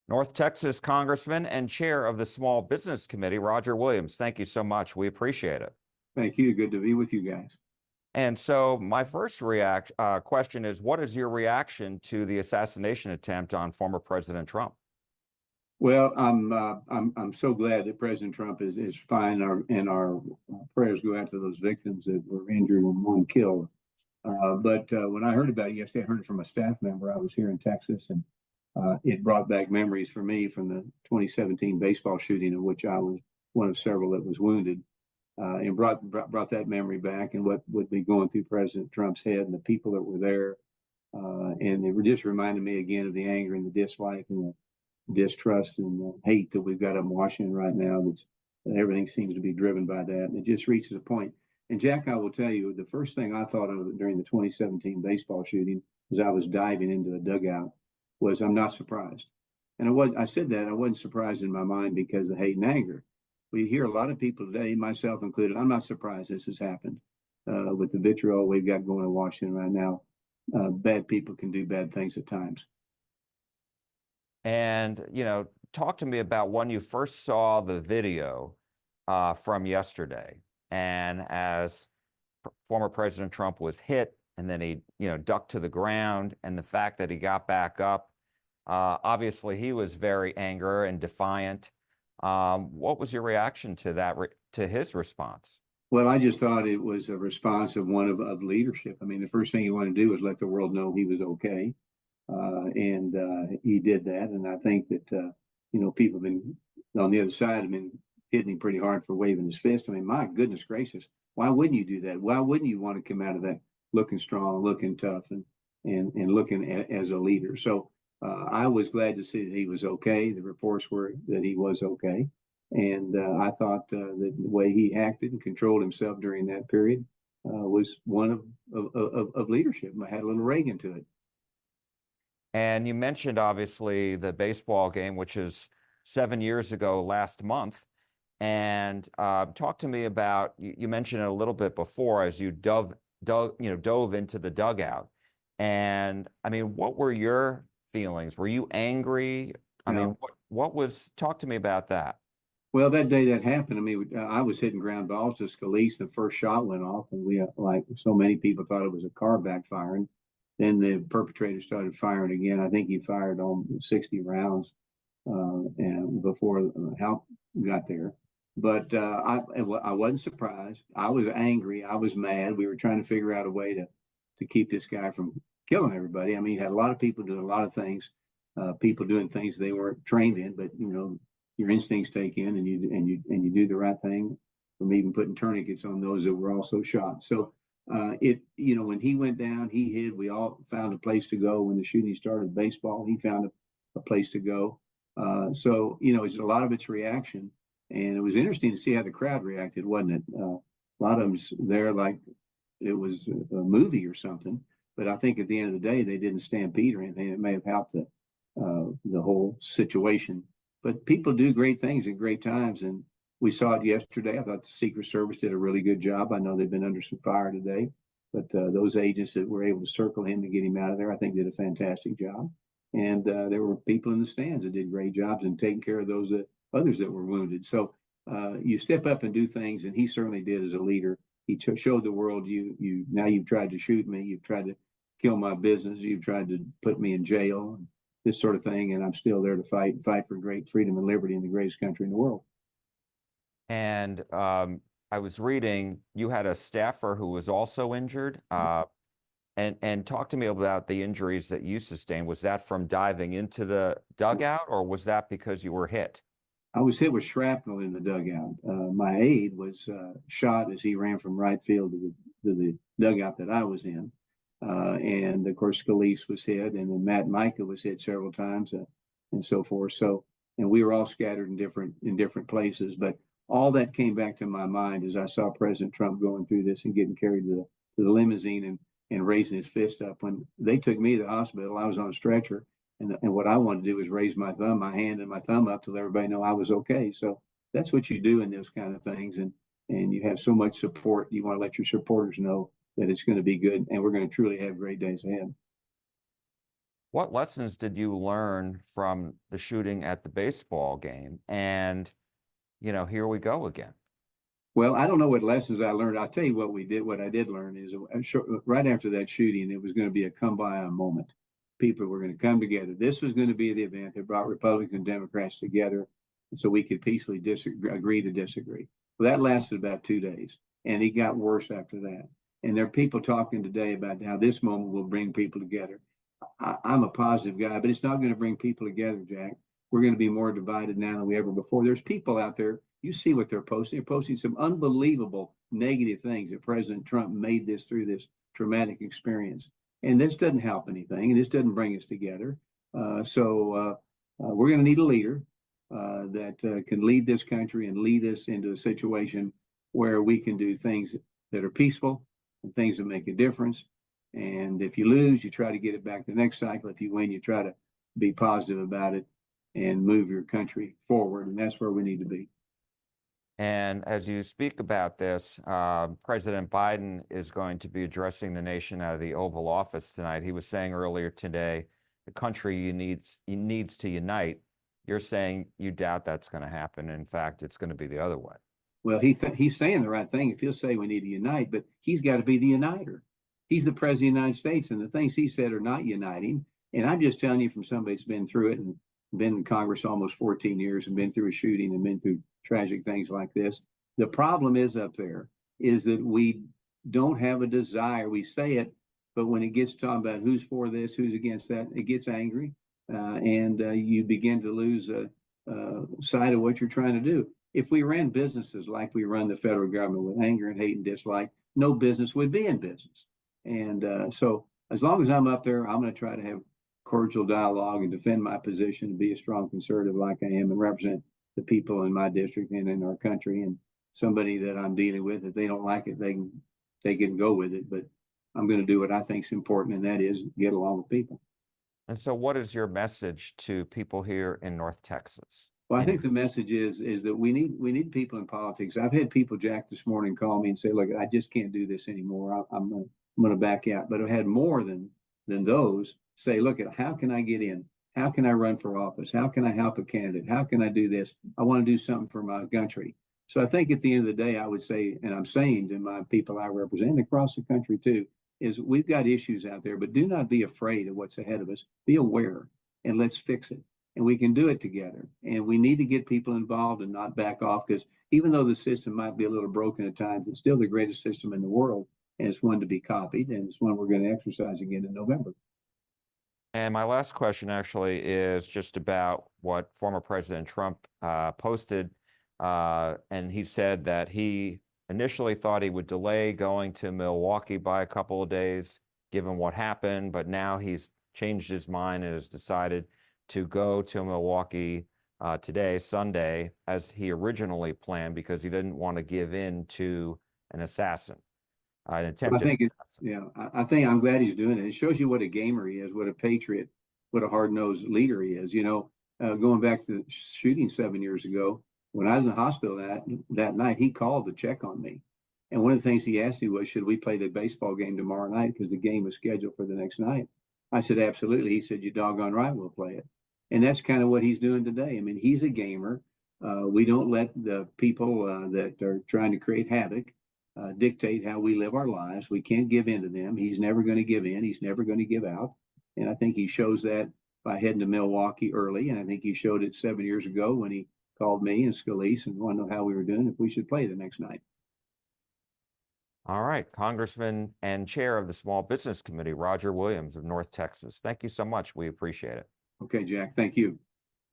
North Texas Congressman and Chair of the Small Business Committee, Roger Williams. Thank you so much. We appreciate it. Thank you. Good to be with you guys. And so my first question is, what is your reaction to the assassination attempt on former President Trump? Well, I'm so glad that President Trump is fine, and our prayers go out to those victims that were injured and one killed. But when I heard about it yesterday, I heard it from a staff member. I was here in Texas, and it brought back memories for me from the 2017 baseball shooting, in which I was one of several that was wounded, and brought that memory back, and what would be going through President Trump's head and the people that were there. And it just reminded me again of the anger and the dislike and the distrust and the hate that we've got up in Washington right now. Everything seems to be driven by that, and it just reaches a point. And Jack, I will tell you, the first thing I thought of during the 2017 baseball shooting, as I was diving into a dugout, was I'm not surprised. And I said that I wasn't surprised in my mind because of the hate and anger. We hear a lot of people today, myself included. I'm not surprised this has happened with the vitriol we've got going in Washington right now. Bad people can do bad things at times. And, talk to me about when you first saw the video from yesterday. And as former President Trump was hit and then he, ducked to the ground, and the fact that he got back up, obviously he was very angry and defiant. What was your reaction to that, to his response? Well, I just thought it was a response of one of leadership. I mean, the first thing you want to do is let the world know he was okay. And he did that. And I think that, people have been on the other side have been hitting him pretty hard for waving his fist. I mean, my goodness gracious, why wouldn't you do that? Why wouldn't you want to come out of that looking strong, looking tough, and looking as a leader? So I was glad to see that he was okay. The reports were that he was okay. And I thought that the way he acted and controlled himself during that period was one of leadership. I had a little Reagan to it. And you mentioned, obviously, the baseball game, which is 7 years ago last month. And talk to me about, you mentioned it a little bit before, as you dove into the dugout. And I mean, what were your feelings? Were you angry? I mean, talk to me about that. Well, that day that happened, I mean, I was hitting ground balls to Scalise. The first shot went off, and we, like so many people, thought it was a car backfiring. Then the perpetrator started firing again. I think he fired on 60 rounds and before help got there. But I wasn't surprised. I was angry. I was mad. We were trying to figure out a way to keep this guy from killing everybody. I mean, you had a lot of people doing a lot of things, people doing things they weren't trained in, but your instincts take in, and you do the right thing, from even putting tourniquets on those that were also shot. So when he went down, he hid. We all found a place to go. When the shooting started, baseball, he found a place to go. So it's a lot of its reaction, and it was interesting to see how the crowd reacted, wasn't it? A lot of them there like it was a movie or something. But I think at the end of the day, they didn't stampede or anything. It may have helped the whole situation. But people do great things at great times, and we saw it yesterday. I thought the Secret Service did a really good job. I know they've been under some fire today, but those agents that were able to circle him to get him out of there, I think, did a fantastic job. And there were people in the stands that did great jobs in taking care of those others that were wounded. So you step up and do things, and he certainly did as a leader. He showed the world, now you've tried to shoot me, you've tried to kill my business, you've tried to put me in jail, and this sort of thing, and I'm still there to fight for great freedom and liberty in the greatest country in the world. And I was reading you had a staffer who was also injured. And talk to me about the injuries that you sustained. Was that from diving into the dugout, or was that because you were hit? I was hit with shrapnel in the dugout. My aide was shot as he ran from right field to the dugout that I was in. And of course, Scalise was hit, and then Matt Micah was hit several times, and so forth. So, and we were all scattered in different places. But all that came back to my mind as I saw President Trump going through this and getting carried to the limousine and raising his fist up. When they took me to the hospital, I was on a stretcher, and what I wanted to do was raise my hand and my thumb up to let everybody know I was okay. So that's what you do in those kind of things, and you have so much support. You want to let your supporters know that it's going to be good, and we're going to truly have great days ahead. What lessons did you learn from the shooting at the baseball game? And, here we go again. Well, I don't know what lessons I learned. I'll tell you what we did. What I did learn is right after that shooting, it was going to be a kumbaya moment. People were going to come together. This was going to be the event that brought Republicans and Democrats together so we could peacefully agree to disagree. Well, that lasted about 2 days, and it got worse after that. And there are people talking today about how this moment will bring people together. I'm a positive guy, but it's not going to bring people together, Jack. We're going to be more divided now than we ever before. There's people out there. You see what they're posting. They're posting some unbelievable negative things that President Trump made this through this traumatic experience. And this doesn't help anything, and this doesn't bring us together. We're going to need a leader that can lead this country and lead us into a situation where we can do things that are peaceful and things that make a difference. And if you lose, you try to get it back the next cycle. If you win, you try to be positive about it and move your country forward. And that's where we need to be. And as you speak about this, President Biden is going to be addressing the nation out of the Oval Office tonight. He was saying earlier today, the country needs to unite. You're saying you doubt that's going to happen. In fact, it's going to be the other way. Well, he's saying the right thing if he'll say we need to unite, but he's got to be the uniter. He's the president of the United States, and the things he said are not uniting. And I'm just telling you from somebody that's been through it and been in Congress almost 14 years and been through a shooting and been through tragic things like this. The problem is up there is that we don't have a desire. We say it, but when it gets talking about who's for this, who's against that, it gets angry, and you begin to lose sight of what you're trying to do. If we ran businesses like we run the federal government with anger and hate and dislike, no business would be in business. And so as long as I'm up there, I'm going to try to have cordial dialogue and defend my position and be a strong conservative like I am and represent the people in my district and in our country. And somebody that I'm dealing with, if they don't like it, they can take it and go with it. But I'm going to do what I think is important, and that is get along with people. And so what is your message to people here in North Texas? Well, I think the message is that we need people in politics. I've had people, Jack, this morning call me and say, "Look, I just can't do this anymore. I'm going to back out." But I've had more than those say, "Look, how can I get in? How can I run for office? How can I help a candidate? How can I do this? I want to do something for my country." So I think at the end of the day, I would say, and I'm saying to my people I represent across the country too, is we've got issues out there, but do not be afraid of what's ahead of us. Be aware and let's fix it. And we can do it together. And we need to get people involved and not back off, because even though the system might be a little broken at times, it's still the greatest system in the world. And it's one to be copied. And it's one we're going to exercise again in November. And my last question actually is just about what former President Trump posted. And he said that he initially thought he would delay going to Milwaukee by a couple of days, given what happened. But now he's changed his mind and has decided to go to Milwaukee today, Sunday, as he originally planned, because he didn't want to give in to an assassin, an attempted assassin. I think I'm glad he's doing it. It shows you what a gamer he is, what a patriot, what a hard-nosed leader he is. Going back to the shooting 7 years ago, when I was in the hospital that night, he called to check on me. And one of the things he asked me was, should we play the baseball game tomorrow night? Because the game was scheduled for the next night. I said, absolutely. He said, you doggone right, we'll play it. And that's kind of what he's doing today. I mean, he's a gamer. We don't let the people that are trying to create havoc dictate how we live our lives. We can't give in to them. He's never going to give in. He's never going to give out. And I think he shows that by heading to Milwaukee early. And I think he showed it 7 years ago when he called me and Scalise and wanted to know how we were doing, if we should play the next night. All right, Congressman and Chair of the Small Business Committee, Roger Williams of North Texas. Thank you so much. We appreciate it. Okay, Jack. Thank you.